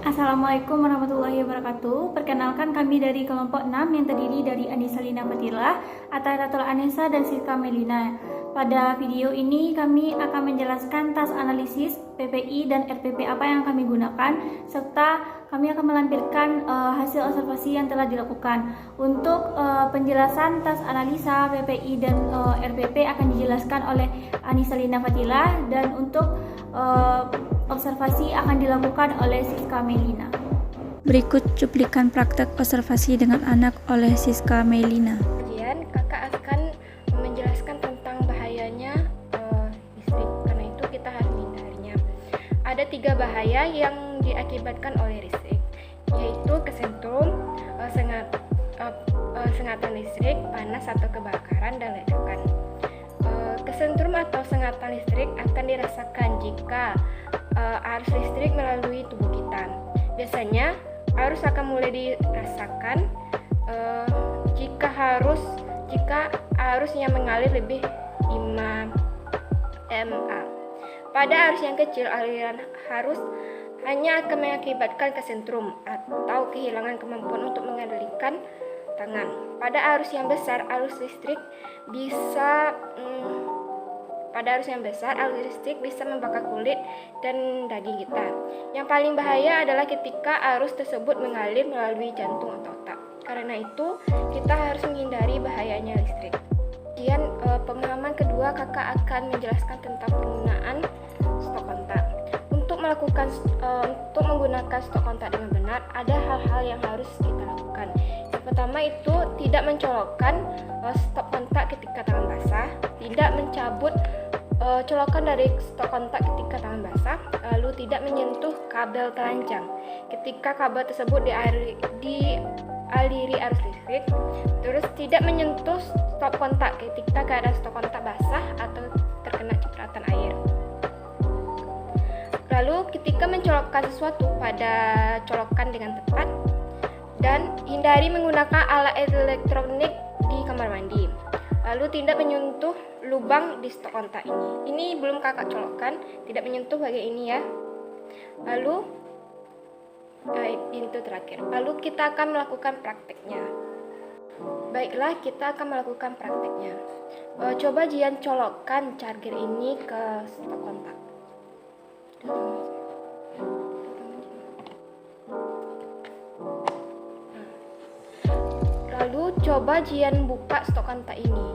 Assalamualaikum warahmatullahi wabarakatuh. Perkenalkan, kami dari kelompok 6 yang terdiri dari Anissa Lina Fatila, Ataratul Anissa, dan Siska Melina. Pada video ini kami akan menjelaskan tas analisis PPI dan RPP apa yang kami gunakan, serta kami akan melampirkan hasil observasi yang telah dilakukan. Untuk penjelasan tas analisa PPI dan RPP akan dijelaskan oleh Anissa Lina Fatila, dan untuk observasi akan dilakukan oleh Siska Melina. Berikut cuplikan praktek observasi dengan anak oleh Siska Melina. Kemudian kakak akan menjelaskan tentang bahayanya listrik, karena itu kita harus menghindarinya. Ada 3 bahaya yang diakibatkan oleh listrik, yaitu kesentrum, sengatan listrik, panas atau kebakaran, dan ledakan. Kesentrum atau sengatan listrik akan dirasakan jika arus listrik melalui tubuh kita. Biasanya arus akan mulai dirasakan jika arusnya mengalir lebih 5 mA. Pada arus yang kecil, aliran arus hanya akan mengakibatkan kesentrum atau kehilangan kemampuan untuk mengendalikan tangan. Pada arus yang besar, arus listrik bisa membakar kulit dan daging kita. Yang paling bahaya adalah ketika arus tersebut mengalir melalui jantung atau otak. Karena itu, kita harus menghindari bahayanya listrik. Kemudian pemahaman kedua, kakak akan menjelaskan tentang penggunaan stok kontak. Untuk menggunakan stok kontak dengan benar, ada hal-hal yang harus kita lakukan. Yang pertama itu tidak mencolokkan stok kontak ketika tangan basah, tidak mencabut colokan dari stok kontak ketika tangan basah, lalu tidak menyentuh kabel terancang ketika kabel tersebut dialiri arus listrik, terus tidak menyentuh stok kontak ketika keadaan stok kontak basah atau terkena cipratan air. Lalu ketika mencolokkan sesuatu pada colokan dengan tepat, dan hindari menggunakan alat elektronik di kamar mandi. Lalu tidak menyentuh lubang di stok kontak ini. Ini belum kakak colokkan, tidak menyentuh bagian ini ya. Lalu pintu terakhir. Lalu kita akan melakukan prakteknya. Baiklah, kita akan melakukan prakteknya. Coba Jian colokkan charger ini ke stok kontak. Lalu coba Jian buka stok kontak ini.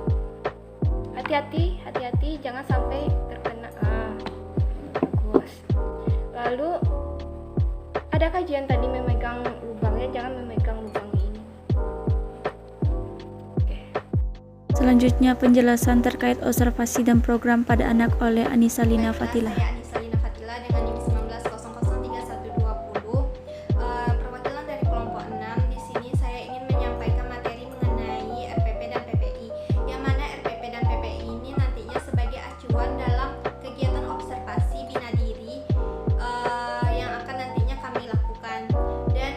Hati-hati, jangan sampai terkena. Bagus. Lalu adakah Jian tadi memegang lubangnya? Jangan memegang lubang ini. Oke. Selanjutnya penjelasan terkait observasi dan program pada anak oleh Anissa Lina Fatila. Saya Anissa Lina Fatila dengan NIM 19003120. Perwakilan dari kelompok 6. Di sini saya ingin menyampaikan materi mengenai RPP dan PPI, yang mana RPP dan PPI ini nantinya sebagai acuan dalam kegiatan observasi bina diri yang akan nantinya kami lakukan. Dan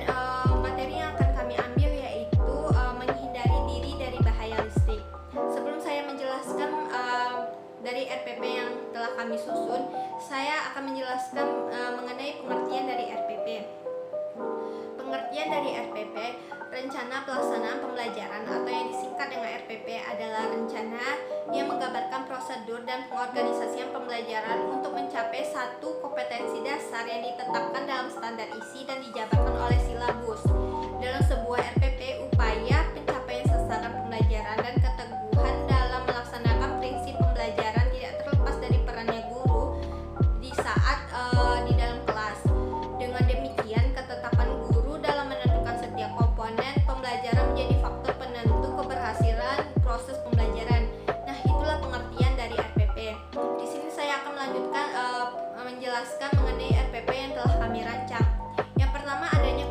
materi yang akan kami ambil yaitu menghindari diri dari bahaya listrik. Sebelum saya menjelaskan dari RPP yang telah kami susun, saya akan menjelaskan mengenai pengertian dari RPP. Pengertian dari RPP, rencana pelaksanaan pembelajaran, atau yang disingkat dengan RPP adalah rencana yang menggambarkan prosedur dan pengorganisasian pembelajaran untuk mencapai satu kompetensi dasar yang ditetapkan dalam standar isi dan dijabarkan oleh silabus. Dalam sebuah RPP, upaya pencapaian sasaran pembelajaran dan keteguhan dalam melaksanakan prinsip pembelajaran tidak terlepas dari perannya guru di saat di dalam kelas. Dengan demikian, ketetapan guru dalam menentukan setiap komponen pembelajaran menjadi faktor penentu keberhasilan proses pembelajaran. Nah, itulah pengertian dari RPP. Di sini saya akan melanjutkan menjelaskan mengenai RPP yang telah kami rancang. Yang pertama, adanya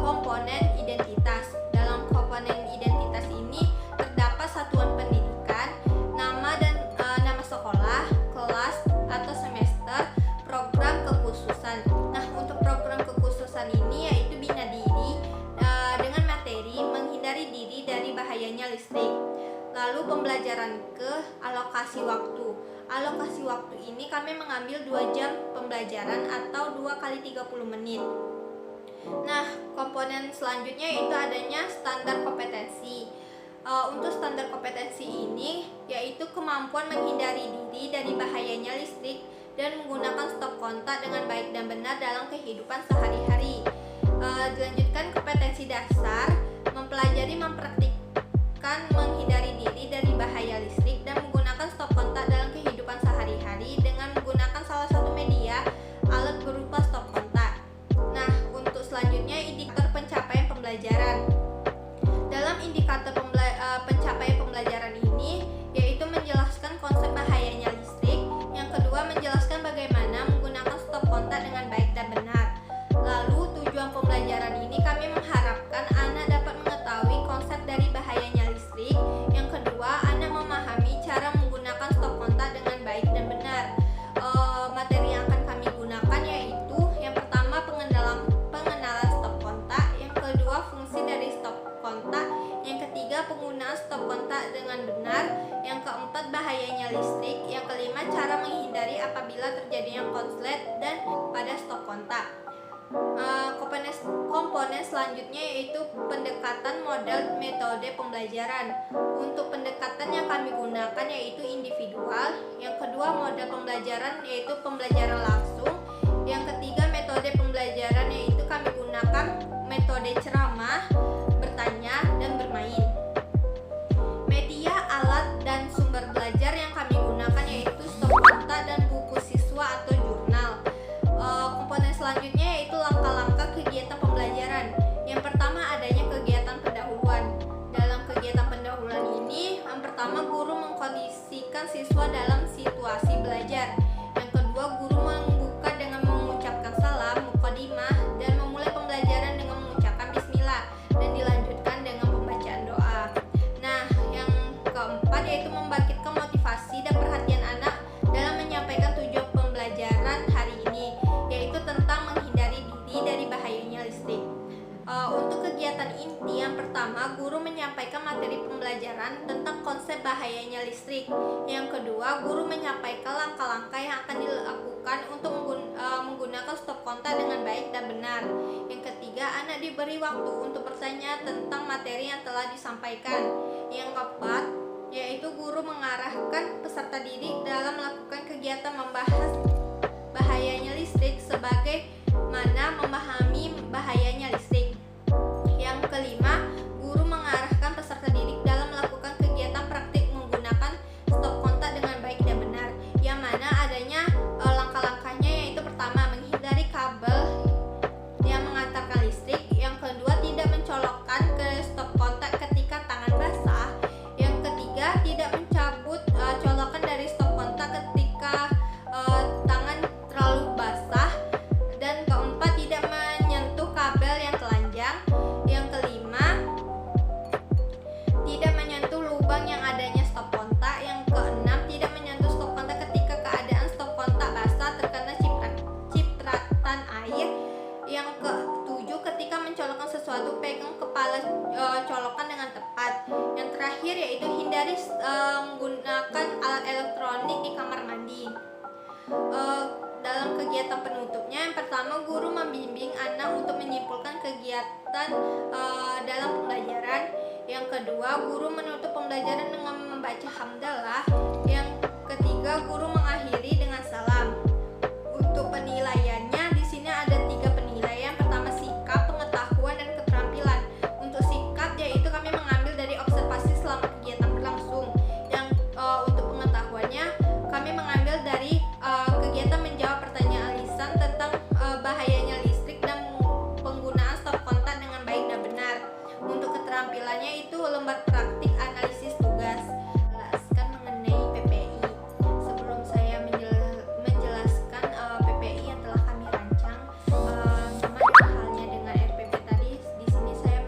komponen identitas. Dalam komponen identitas ini terdapat satuan pendidikan, nama dan nama sekolah, kelas atau semester, program kekhususan. Nah, untuk program kekhususan ini yaitu bina diri dengan materi menghindari diri dari bahayanya listrik. Lalu pembelajaran ke alokasi waktu. Alokasi waktu ini kami mengambil 2 jam pembelajaran atau 2 kali 30 menit. Nah, komponen selanjutnya itu adanya standar kompetensi. Untuk standar kompetensi ini yaitu kemampuan menghindari diri dari bahayanya listrik dan menggunakan stop kontak dengan baik dan benar dalam kehidupan sehari-hari. Dilanjutkan kompetensi dasar, mempelajari mempraktikkan menghindari diri dari bahaya listrik dan menggunakan stop kontak dalam kehidupan sehari-hari dengan menggunakan salah satu media alat berupa stop kontak. Nah, untuk selanjutnya indikator pencapaian pembelajaran. Dalam indikator pencapaian pembelajaran ini yaitu menjelaskan konsep bahayanya listrik, yang kedua menjelaskan bagaimana menggunakan stop kontak dengan baik dan benar. Lalu tujuan pembelajaran ini kami mengharapkan anak dapat mengetahui konsep dari bahayanya listrik, yang kedua anak memahami cara menggunakan stop kontak dengan baik dan benar. Materi yang akan kami gunakan yaitu yang pertama pengenalan stop kontak, yang kedua fungsi dari stop kontak, yang ketiga penggunaan stop kontak dengan benar, yang keempat bahayanya listrik, yang kelima cara menghindari apabila terjadinya konslet dan pada stop kontak. Komponen selanjutnya yaitu pendekatan model metode pembelajaran. Untuk pendekatan yang kami gunakan yaitu individual, yang kedua model pembelajaran yaitu pembelajaran langsung, yang ketiga metode pembelajaran yaitu kami gunakan metode ceramah, bertanya, dan bermain. Media, alat, dan sumber belajar yang kami gunakan yaitu stop kontak dan buku siswa atau jurnal. Komponen selanjutnya yaitu langkah-langkah kegiatan pembelajaran. Yang pertama adanya kegiatan pendahuluan. Dalam kegiatan pendahuluan ini, yang pertama guru mengkondisikan siswa dalam situasi belajar. Yang kedua guru membuka dengan mengucapkan salam, mukadimah, dan memulai pembelajaran dengan mengucapkan bismillah dan dilanjutkan dengan pembacaan doa. Nah, yang keempat yaitu membangkitkan motivasi dan perhatian anak dalam menyampaikan tujuan pembelajaran hari ini, yaitu tentang menghindari diri dari bahayanya listrik. Untuk kegiatan inti yang pertama, guru menyampaikan materi pembelajaran tentang konsep bahayanya listrik. Yang kedua, guru menyampaikan langkah-langkah yang akan dilakukan untuk menggunakan stop kontak dengan baik dan benar. Yang ketiga, anak diberi waktu untuk bertanya tentang materi yang telah disampaikan. Yang keempat, yaitu guru mengarahkan peserta didik dalam melakukan kegiatan membahas bahayanya listrik sebagai mana memahami bahayanya listrik. Yang kelima, guru mengarahkan peserta didik dalam melakukan kegiatan praktik menggunakan stop kontak dengan baik dan benar, yang mana adanya langkah-langkahnya yaitu pertama menghindari kabel yang mengantarkan listrik, yang kedua tidak mencolokkan ke stop kontak ketika tangan basah, yang ketiga tidak mencabut colokan dari stop kontak ketika tangan terlalu basah, dan keempat tidak menyentuh kabel yang telanjang, yang kelima tidak menyentuh lubang yang adanya stop kontak, yang keenam tidak menyentuh stop kontak ketika keadaan stop kontak basah terkena cipratan air, yang ketujuh ketika mencolokkan sesuatu pegang kepala colokan dengan tepat, yang terakhir yaitu hindari menggunakan alat elektronik di kamar mandi. Dalam kegiatan penutupnya, yang pertama guru membimbing anak untuk menyimpulkan kegiatan dalam pembelajaran. Yang kedua, guru menutup pembelajaran dengan membaca hamdalah. Yang ketiga, guru mengakhiri dengan salam. Untuk penilaiannya, di sini ada 3 penilaian. Pertama, sikap, pengetahuan, dan keterampilan. Untuk sikap, yaitu kami mengambil dari observasi selama kegiatan berlangsung. Yang untuk pengetahuannya, kami mengambil dari kegiatan menjawab pertanyaan lisan tentang bahayanya listrik dan penggunaan stop kontak dengan baik dan benar. Untuk keterampilannya itu lembar praktik analisis tugas. Jelaskan mengenai PPI. Sebelum saya menjelaskan PPI yang telah kami rancang, sama halnya dengan RPP tadi, di sini saya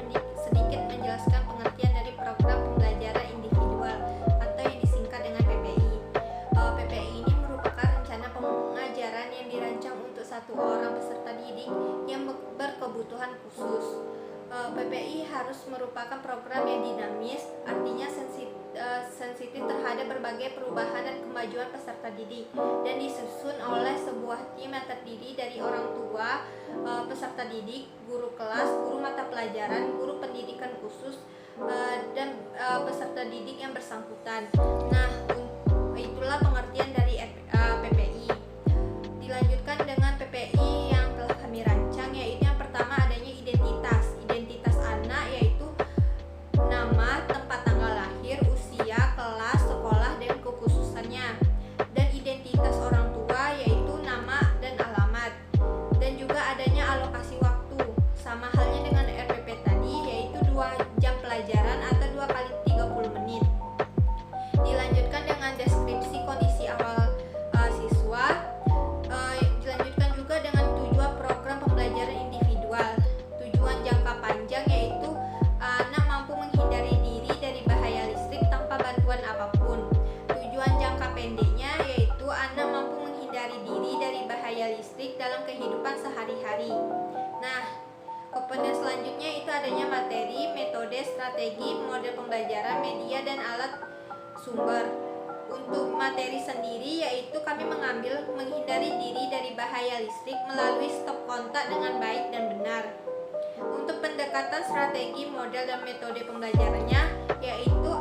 sedikit menjelaskan pengertian dari program pembelajaran individual atau yang disingkat dengan PPI. PPI ini merupakan rencana pengajaran yang dirancang untuk satu orang peserta didik yang berkebutuhan khusus. PPI harus merupakan program yang dinamis, artinya sensitif terhadap berbagai perubahan dan kemajuan peserta didik, dan disusun oleh sebuah tim yang terdiri dari orang tua, peserta didik, guru kelas, guru mata pelajaran, guru pendidikan khusus, dan peserta didik yang bersangkutan. Nah, itulah pengertian dari PPI. Dilanjutkan dengan PPI yang telah kami rancang, yaitu yang pertama adanya identitas anak, yaitu nama, tempat tanggal lahir, usia, kelas, sekolah, dan kekhususannya. Dan identitas orang tua, yaitu nama dan alamat. Dan juga adanya alokasi waktu, sama halnya dengan RPP tadi, yaitu 2 jam pelajaran atau 2 kali 30 menit. Dilanjutkan dengan deskripsi kondisi awal siswa. Dilanjutkan juga dengan tujuan program pembelajaran individual. Tujuan jangka panjang, yaitu anak mampu menghindari diri dari bahaya listrik tanpa bantuan apapun. Tujuan jangka pendeknya, yaitu anak mampu menghindari diri dari bahaya listrik dalam kehidupan sehari-hari. Nah, komponen selanjutnya itu adanya materi, metode, strategi, model pembelajaran, media, dan alat sumber. Untuk materi sendiri, yaitu kami mengambil menghindari diri dari bahaya listrik melalui stop kontak dengan baik dan benar. Untuk pendekatan strategi, model, dan metode pembelajarannya, yaitu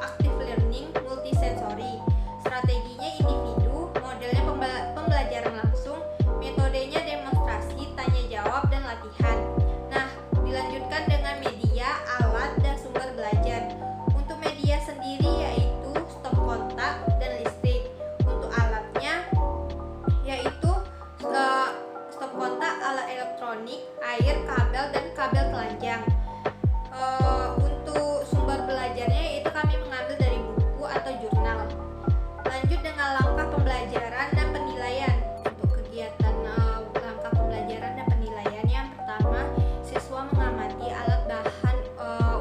active learning, multisensory. Strateginya individu, modelnya pembelajaran langsung, metodenya demonstrasi, tanya jawab, dan latihan. Nah, dilanjutkan dengan media, alat, dan sumber belajar. Untuk media sendiri, yaitu stop kontak dan listrik. Untuk alatnya, yaitu stop kontak, alat elektronik, air, kabel, dan kabel telanjang. Untuk sumber belajarnya, itu kami mengambil dari buku atau jurnal. Lanjut dengan langkah pembelajaran dan penilaian. Untuk kegiatan langkah pembelajaran dan penilaian, yang pertama, siswa mengamati alat bahan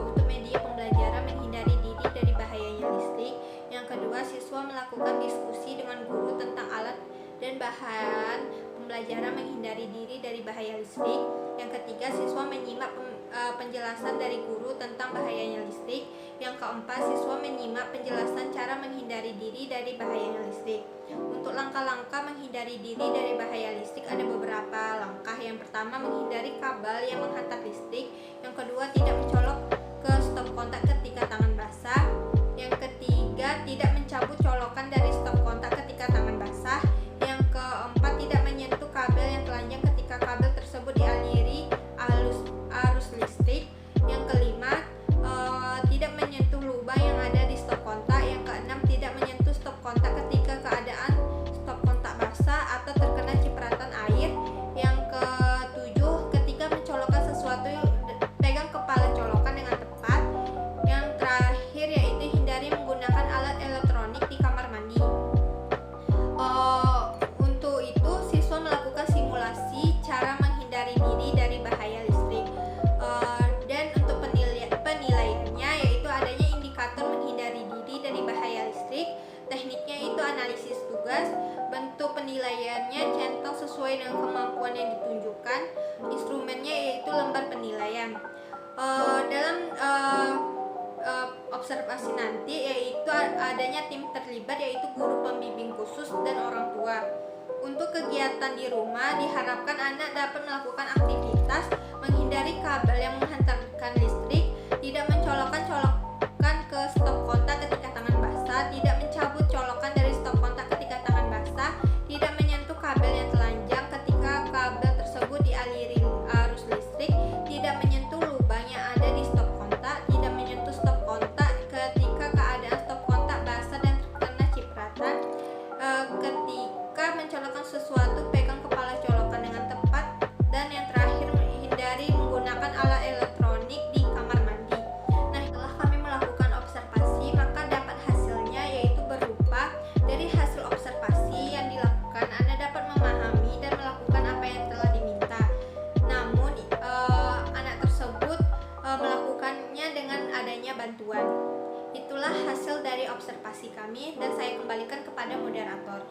untuk media pembelajaran menghindari diri dari bahayanya listrik. Yang kedua, siswa melakukan diskusi dengan guru tentang alat dan bahan pembelajaran menghindari diri dari bahaya listrik. Yang ketiga, siswa menyimak penjelasan dari guru tentang bahayanya listrik. Yang keempat, siswa menyimak penjelasan cara menghindari diri dari bahayanya listrik. Untuk langkah-langkah menghindari diri dari bahaya listrik ada beberapa langkah. Yang pertama, menghindari kabel yang menghantar listrik. Yang kedua, tidak mencolok ke stop kontak ketika tangan basah. Yang ketiga, tidak mencabut colokan dari stop kontak ketika tangan basah. Yang keempat, tidak menyentuh kabel yang telanjang ketika kabel tersebut dialiri arus listrik. Yang kelima, tidak menyentuh lubang yang ada di stop kontak. Yang keenam, tidak menyentuh stop kontak ketika keadaan stop kontak basah atau terkena cipratan air. Yang ketujuh, ketika mencolokkan sesuatu, pegang kepala colokan dengan tepat. Yang terakhir, yaitu hindari menggunakan alat elektronik di kamar mandi. Untuk itu, siswa melakukan simulasi cara menghindari diri dari bahaya listrik. Dan untuk penilaiannya, yaitu adanya indikator menghindari diri dari bahaya listrik. Tekniknya itu analisis tugas. Bentuk penilaiannya centang sesuai dengan kemampuan yang ditunjukkan. Instrumennya yaitu lembar penilaian. Dalam observasi nanti, yaitu adanya tim terlibat, yaitu guru pembimbing khusus dan orang tua. Untuk kegiatan di rumah, diharapkan anak dapat melakukan aktivitas menghindari kabel yang menghantarkan listrik, tidak mencolokkan colokan ke stop kontak ketika tangan basah, tidak mencabut colokan dari stop kontak ketika tangan basah, tidak menyentuh kabel yang telanjang ketika kabel tersebut dialiri arus listrik, tidak menyentuh lubang yang ada di stop kontak, tidak menyentuh stop kontak ketika keadaan stop kontak basah dan terkena cipratan. Ketika mencolokkan sesuatu, pegang kepala colokan dengan tepat. Dan yang terakhir, hindari menggunakan alat elektronik di kamar mandi. Nah, setelah kami melakukan observasi, maka dapat hasilnya, yaitu berupa dari hasil observasi yang dilakukan, Anda dapat memahami dan melakukan apa yang telah diminta. Namun, anak tersebut melakukannya dengan adanya bantuan. Itulah hasil dari observasi kami, dan saya kembalikan kepada moderator.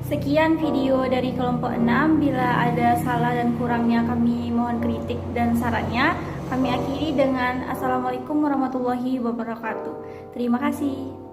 Sekian video dari kelompok 6. Bila ada salah dan kurangnya, kami mohon kritik dan sarannya. Kami akhiri dengan Assalamualaikum warahmatullahi wabarakatuh. Terima kasih.